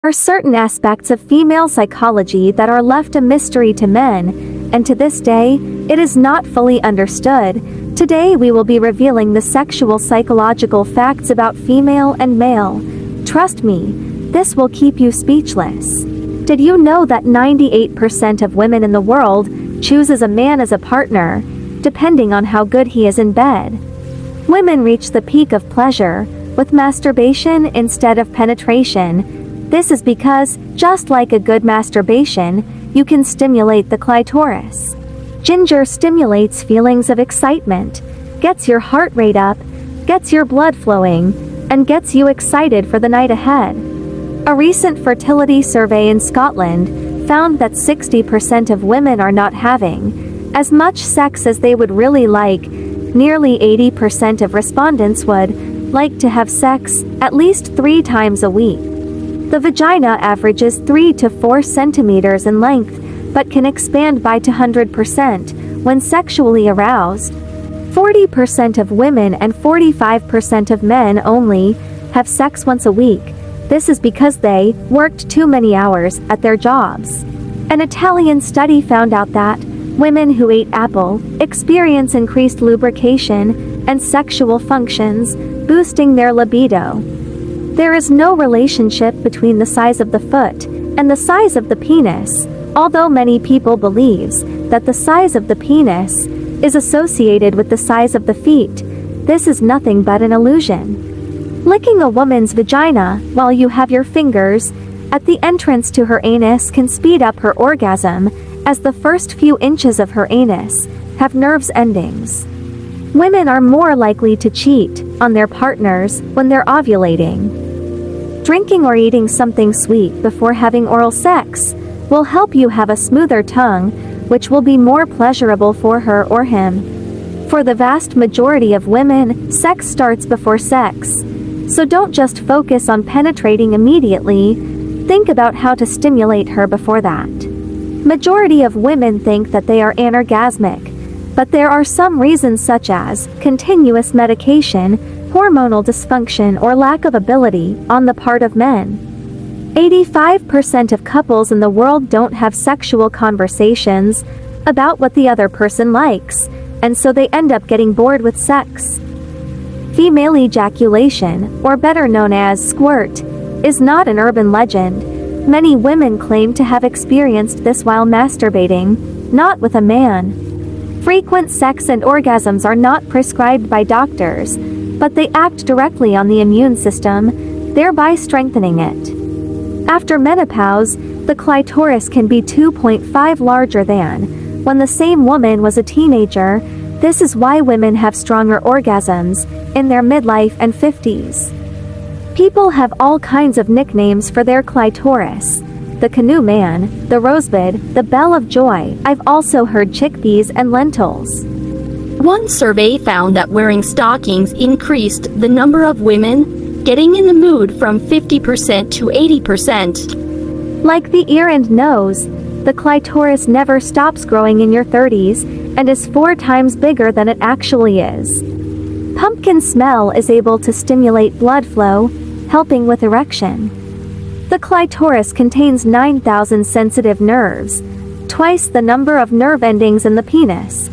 are certain aspects of female psychology that are left a mystery to men, and to this day, it is not fully understood. Today we will be revealing the sexual psychological facts about female and male. Trust me, this will keep you speechless. Did you know that 98% of women in the world chooses a man as a partner, depending on how good he is in bed? Women reach the peak of pleasure with masturbation instead of penetration. This is because, just like a good masturbation, you can stimulate the clitoris. Ginger stimulates feelings of excitement, gets your heart rate up, gets your blood flowing, and gets you excited for the night ahead. A recent fertility survey in Scotland found that 60% of women are not having as much sex as they would really like. Nearly 80% of respondents would like to have sex at least 3 times a week. The vagina averages 3 to 4 centimeters in length, but can expand by 200% when sexually aroused. 40% of women and 45% of men only have sex once a week. This is because they worked too many hours at their jobs. An Italian study found out that women who ate apple experience increased lubrication and sexual functions, boosting their libido. There is no relationship between the size of the foot and the size of the penis, although many people believes that the size of the penis is associated with the size of the feet. This is nothing but an illusion. Licking a woman's vagina while you have your fingers at the entrance to her anus can speed up her orgasm, as the first few inches of her anus have nerves endings. Women are more likely to cheat on their partners when they're ovulating. Drinking or eating something sweet before having oral sex will help you have a smoother tongue, which will be more pleasurable for her or him. For the vast majority of women, sex starts before sex. So don't just focus on penetrating immediately, think about how to stimulate her before that. Majority of women think that they are anorgasmic, but there are some reasons such as continuous medication, hormonal dysfunction, or lack of ability on the part of men. 85% of couples in the world don't have sexual conversations about what the other person likes, and so they end up getting bored with sex. Female ejaculation, or better known as squirt, is not an urban legend. Many women claim to have experienced this while masturbating, not with a man. Frequent sex and orgasms are not prescribed by doctors, but they act directly on the immune system, thereby strengthening it. After menopause, the clitoris can be 2.5 larger than when the same woman was a teenager. This is why women have stronger orgasms in their midlife and 50s. People have all kinds of nicknames for their clitoris. The canoe man, the rosebud, the bell of joy. I've also heard chickpeas and lentils. One survey found that wearing stockings increased the number of women getting in the mood from 50% to 80%. Like the ear and nose, the clitoris never stops growing in your 30s and is 4 times bigger than it actually is. Pumpkin smell is able to stimulate blood flow, helping with erection. The clitoris contains 9,000 sensitive nerves, twice the number of nerve endings in the penis.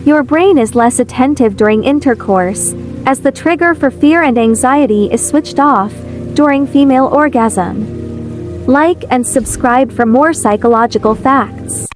Your brain is less attentive during intercourse, as the trigger for fear and anxiety is switched off during female orgasm. Like and subscribe for more psychological facts.